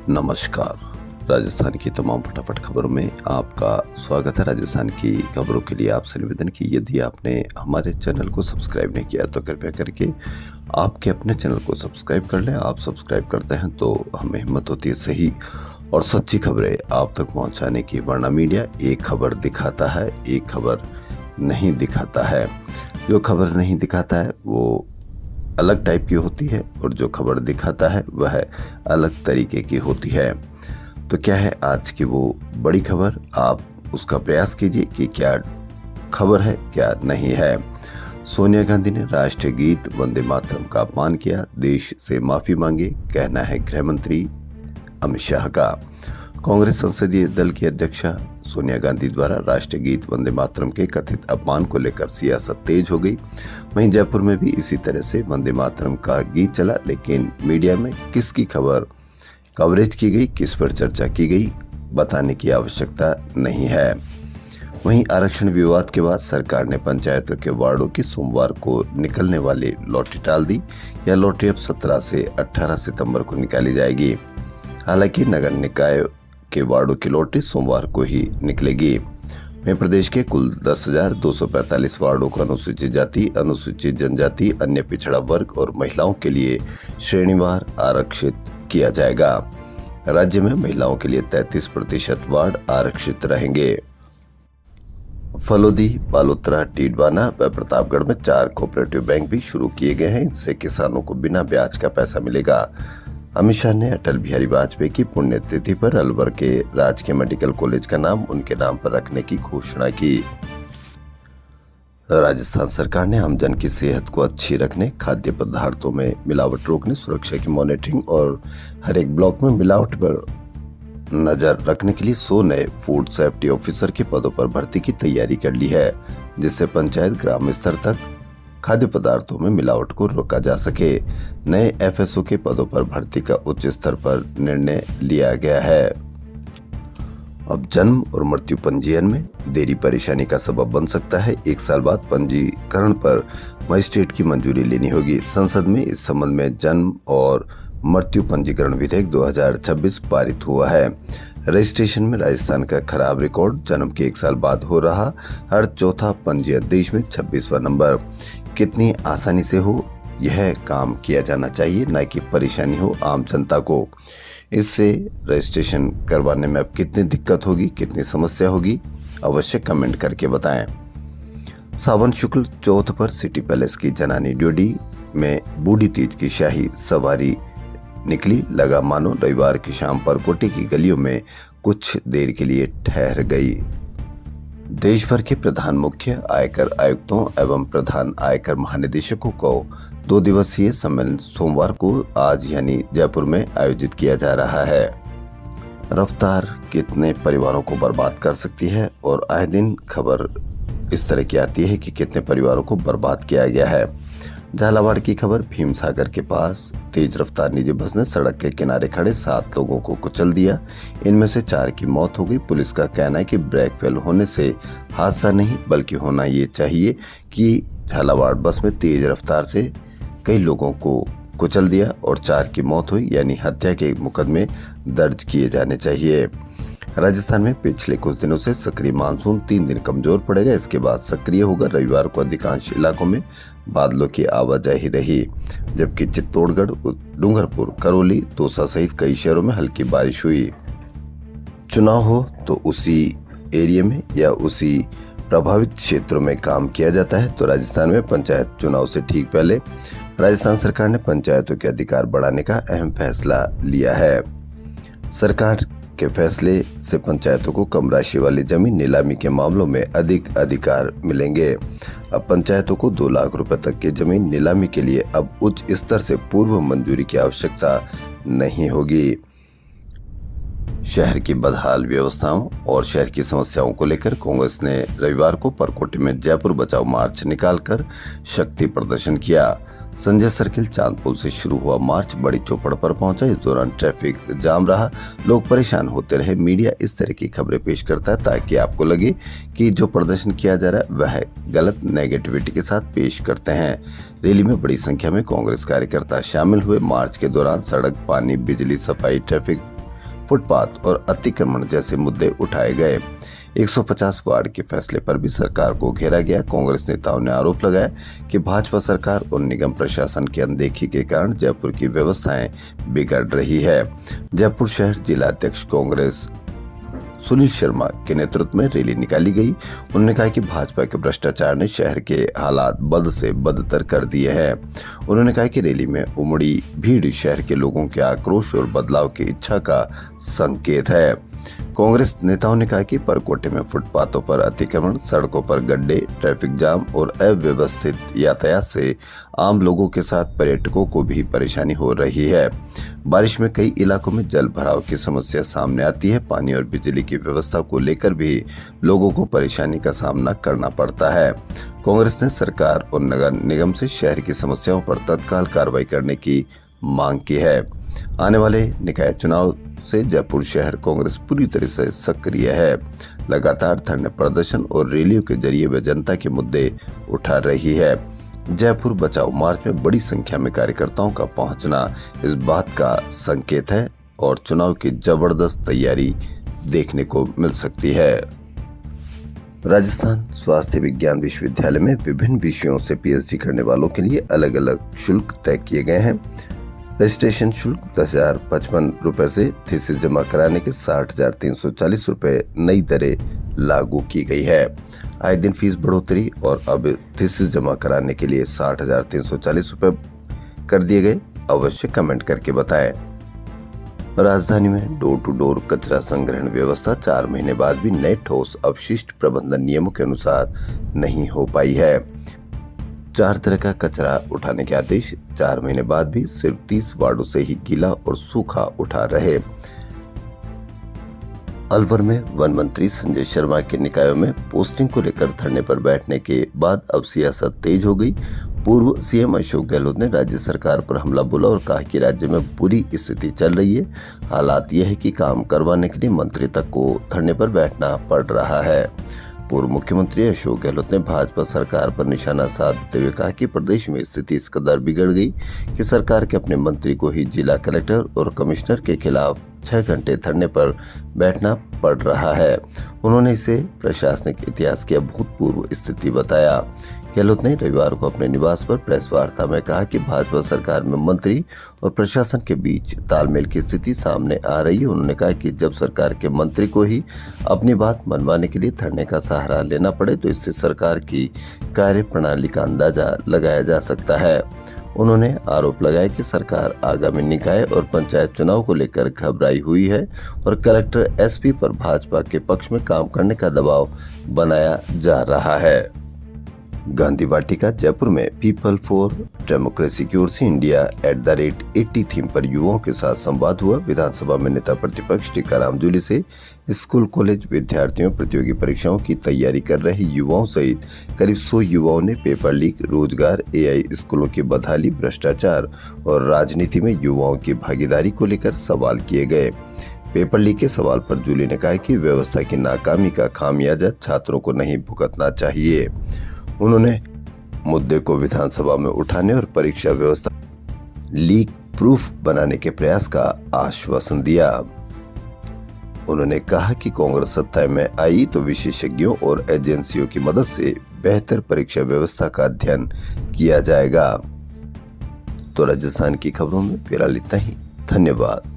नमस्कार। राजस्थान की तमाम फटाफट खबरों में आपका स्वागत है। राजस्थान की खबरों के लिए आपसे निवेदन कि यदि आपने हमारे चैनल को सब्सक्राइब नहीं किया तो कृपया करके आपके अपने चैनल को सब्सक्राइब कर लें। आप सब्सक्राइब करते हैं तो हमें हिम्मत होती है सही और सच्ची खबरें आप तक पहुंचाने की, वरना मीडिया एक खबर दिखाता है, एक खबर नहीं दिखाता है। जो खबर नहीं दिखाता है वो अलग टाइप की होती है और जो खबर दिखाता है वह अलग तरीके की होती है। तो क्या है आज की वो बड़ी खबर, आप उसका प्रयास कीजिए कि क्या खबर है क्या नहीं है। सोनिया गांधी ने राष्ट्रीय गीत वंदे मातरम का अपमान किया, देश से माफी मांगी, कहना है गृह मंत्री अमित शाह का। कांग्रेस संसदीय दल की अध्यक्षा सोनिया गांधी द्वारा राष्ट्रीय गीत वंदे मातरम के कथित अपमान को लेकर सियासत तेज हो गई। वहीं जयपुर में भी इसी तरह से वंदे मातरम का गीत चला, लेकिन मीडिया में किसकी खबर कवरेज की गई, किस पर चर्चा की गई, बताने की आवश्यकता नहीं है। वहीं आरक्षण विवाद के बाद सरकार ने पंचायतों के वार्डों की सोमवार को निकलने वाली लॉटरी टाल दी। यह लॉटरी अब 17 से 18 सितंबर को निकाली जाएगी। हालांकि नगर निकाय के वार्डों की लॉटरी सोमवार को ही निकलेगी। वहीं प्रदेश के कुल 10,245 वार्डों को अनुसूचित जाति, अनुसूचित जनजाति, अन्य पिछड़ा वर्ग और महिलाओं के लिए श्रेणीवार आरक्षित किया जाएगा। राज्य में महिलाओं के लिए 33% वार्ड आरक्षित रहेंगे। फलोदी, बालोतरा, टीडवाना व प्रतापगढ़ में 4 कोऑपरेटिव बैंक भी शुरू किए गए हैं। इनसे किसानों को बिना ब्याज का पैसा मिलेगा। अमित शाह ने अटल बिहारी वाजपेयी की पुण्यतिथि पर अलवर के राजकीय मेडिकल कॉलेज का नाम उनके नाम पर रखने की घोषणा की। राजस्थान सरकार ने आमजन की सेहत को अच्छी रखने, खाद्य पदार्थों में मिलावट रोकने, सुरक्षा की मॉनिटरिंग और हर एक ब्लॉक में मिलावट पर नजर रखने के लिए 100 नए फूड सेफ्टी ऑफिसर के पदों पर भर्ती की तैयारी कर ली है, जिससे पंचायत ग्राम स्तर तक खाद्य पदार्थों में मिलावट को रोका जा सके। नए एफएसओ के पदों पर भर्ती का उच्च स्तर पर निर्णय लिया गया है। अब जन्म और मृत्यु पंजीयन में देरी परेशानी का सबब बन सकता है। 1 साल बाद पंजीकरण पर मजिस्ट्रेट की मंजूरी लेनी होगी। संसद में इस संबंध में जन्म और मृत्यु पंजीकरण विधेयक 2026 पारित हुआ है। रजिस्ट्रेशन में राजस्थान का खराब रिकॉर्ड, जन्म के 1 साल बाद हो रहा हर चौथा पंजीयन, देश में 26वां नंबर। कितनी आसानी से हो यह काम किया जाना चाहिए, न कि परेशानी हो आम जनता को। इससे रजिस्ट्रेशन करवाने में अब कितनी दिक्कत होगी, कितनी समस्या होगी, अवश्य कमेंट करके बताएं। सावन शुक्ल चौथ पर सिटी पैलेस की जनानी ड्योढ़ी में बूढ़ी तीज की शाही सवारी निकली। लगा मानो रविवार की शाम परकोटे की गलियों में कुछ देर के लिए ठहर गई। देश भर के प्रधान मुख्य आयकर आयुक्तों एवं प्रधान आयकर महानिदेशकों को 2 दिवसीय सम्मेलन सोमवार को आज यानी जयपुर में आयोजित किया जा रहा है। रफ्तार कितने परिवारों को बर्बाद कर सकती है और आए दिन खबर इस तरह की आती है कि कितने परिवारों को बर्बाद किया गया है। झालावाड़ की खबर, भीमसागर के पास तेज रफ्तार निजी बस ने सड़क के किनारे खड़े 7 लोगों को कुचल दिया। इनमें से 4 की मौत हो गई। पुलिस का कहना है कि ब्रेक फेल होने से हादसा नहीं बल्कि होना ये चाहिए कि झालावाड़ बस में तेज रफ्तार से कई लोगों को कुचल दिया और 4 की मौत हुई, यानी हत्या के मुकदमे दर्ज किए जाने चाहिए। राजस्थान में पिछले कुछ दिनों से सक्रिय मानसून 3 दिन कमजोर पड़ेगा, इसके बाद सक्रिय होगा। रविवार को अधिकांश इलाकों में बादलों की आवाजाही रही, जबकि चित्तौड़गढ़, डूंगरपुर, करौली, दौसा सहित कई शहरों में हल्की बारिश हुई। चुनाव हो तो उसी एरिया में या उसी प्रभावित क्षेत्रों में काम किया जाता है। तो राजस्थान में पंचायत चुनाव से ठीक पहले राजस्थान सरकार ने पंचायतों के अधिकार बढ़ाने का अहम फैसला लिया है। सरकार के फैसले से पंचायतों को कम राशि वाली जमीन नीलामी के मामलों में अधिक अधिकार मिलेंगे। अब पंचायतों को 2 लाख रुपए तक की जमीन नीलामी के लिए अब उच्च स्तर से पूर्व मंजूरी की आवश्यकता नहीं होगी। शहर की बदहाल व्यवस्थाओं और शहर की समस्याओं को लेकर कांग्रेस ने रविवार को परकोटे में जयपुर बचाओ मार्च निकालकर शक्ति प्रदर्शन किया। संजय सर्किल चांदपुल से शुरू हुआ मार्च बड़ी चौपड़ पर पहुंचा। इस दौरान ट्रैफिक जाम रहा, लोग परेशान होते रहे। मीडिया इस तरह की खबरें पेश करता है ताकि आपको लगे कि जो प्रदर्शन किया जा रहा है वह गलत नेगेटिविटी के साथ पेश करते हैं। रैली में बड़ी संख्या में कांग्रेस कार्यकर्ता शामिल हुए। मार्च के दौरान सड़क, पानी, बिजली, सफाई, ट्रैफिक फुटपाथ और अतिक्रमण जैसे मुद्दे उठाए गए। 150 वार्ड के फैसले पर भी सरकार को घेरा गया। कांग्रेस नेताओं ने आरोप लगाया कि भाजपा सरकार और निगम प्रशासन की अनदेखी के कारण जयपुर की व्यवस्थाएं बिगड़ रही है। जयपुर शहर जिला अध्यक्ष कांग्रेस सुनील शर्मा के नेतृत्व में रैली निकाली गई। उन्होंने कहा कि भाजपा के भ्रष्टाचार ने शहर के हालात बद से बदतर कर दिए हैं। उन्होंने कहा कि रैली में उमड़ी भीड़ शहर के लोगों के आक्रोश और बदलाव की इच्छा का संकेत है। कांग्रेस नेताओं ने कहा कि परकोटे में फुटपाथों पर अतिक्रमण, सड़कों पर गड्ढे, ट्रैफिक जाम और अव्यवस्थित यातायात से आम लोगों के साथ पर्यटकों को भी परेशानी हो रही है। बारिश में कई इलाकों में जल भराव की समस्या सामने आती है। पानी और बिजली की व्यवस्था को लेकर भी लोगों को परेशानी का सामना करना पड़ता है। कांग्रेस ने सरकार और नगर निगम से शहर की समस्याओं पर तत्काल कार्रवाई करने की मांग की है। आने वाले निकाय चुनाव से जयपुर शहर कांग्रेस पूरी तरह से सक्रिय है। लगातार धरने प्रदर्शन और रैलियों के जरिए वे जनता के मुद्दे उठा रही है। जयपुर बचाओ मार्च में बड़ी संख्या में कार्यकर्ताओं का पहुंचना इस बात का संकेत है और चुनाव की जबरदस्त तैयारी देखने को मिल सकती है। राजस्थान स्वास्थ्य विज्ञान विश्वविद्यालय में विभिन्न विषयों से पीएचडी करने वालों के लिए अलग अलग शुल्क तय किए गए हैं। रजिस्ट्रेशन शुल्क 10,055 रुपए से थीसिस जमा कराने के 60,340 रुपए नई दरें लागू की गई है। आए दिन फीस बढ़ोतरी और अब थीसिस जमा कराने के लिए 60,340 रुपए कर दिए गए। अवश्य कमेंट करके बताएं। राजधानी में डोर टू डोर कचरा संग्रहण व्यवस्था 4 महीने बाद भी नए ठोस अपशिष्ट प्रबंधन नियमों के अनुसार नहीं हो पाई है। 4 तरह का कचरा उठाने के आदेश 4 महीने बाद भी सिर्फ 30 वार्डों से ही गीला और सूखा उठा रहे। अलवर में वन मंत्री संजय शर्मा के निकायों में पोस्टिंग को लेकर धरने पर बैठने के बाद अब सियासत तेज हो गई। पूर्व सीएम अशोक गहलोत ने राज्य सरकार पर हमला बोला और कहा कि राज्य में बुरी स्थिति चल रही है। हालात यह है कि काम करवाने के लिए मंत्री तक को धरने पर बैठना पड़ रहा है। पूर्व मुख्यमंत्री अशोक गहलोत ने भाजपा सरकार पर निशाना साधते हुए कहा कि प्रदेश में स्थिति इस कदर बिगड़ गई कि सरकार के अपने मंत्री को ही जिला कलेक्टर और कमिश्नर के खिलाफ 6 घंटे धरने पर बैठना पड़ रहा है। उन्होंने इसे प्रशासनिक इतिहास की अभूतपूर्व स्थिति बताया। गहलोत ने रविवार को अपने निवास पर प्रेस वार्ता में कहा कि भाजपा सरकार में मंत्री और प्रशासन के बीच तालमेल की स्थिति सामने आ रही है। उन्होंने कहा कि जब सरकार के मंत्री को ही अपनी बात मनवाने के लिए धरने का सहारा लेना पड़े तो इससे सरकार की कार्य प्रणाली का अंदाजा लगाया जा सकता है। उन्होंने आरोप लगाया कि सरकार आगामी निकाय और पंचायत चुनाव को लेकर घबराई हुई है और कलेक्टर एसपी पर भाजपा के पक्ष में काम करने का दबाव बनाया जा रहा है। गांधी वाटिका जयपुर में पीपल फॉर डेमोक्रेसी की ओर से इंडिया @80 थीम पर युवाओं के साथ संवाद हुआ। विधानसभा में नेता प्रतिपक्ष टीकाराम जूली से स्कूल कॉलेज विद्यार्थियों, प्रतियोगी परीक्षाओं की तैयारी कर रहे युवाओं सहित करीब 100 युवाओं ने पेपर लीक, रोजगार, एआई स्कूलों की बदहाली, भ्रष्टाचार और राजनीति में युवाओं की भागीदारी को लेकर सवाल किए गए। पेपर लीक के सवाल पर जूली ने कहा कि व्यवस्था की नाकामी का खामियाजा छात्रों को नहीं भुगतना चाहिए। उन्होंने मुद्दे को विधानसभा में उठाने और परीक्षा व्यवस्था लीक प्रूफ बनाने के प्रयास का आश्वासन दिया। उन्होंने कहा कि कांग्रेस सत्ता में आई तो विशेषज्ञों और एजेंसियों की मदद से बेहतर परीक्षा व्यवस्था का अध्ययन किया जाएगा। तो राजस्थान की खबरों में फिलहाल इतना ही। धन्यवाद।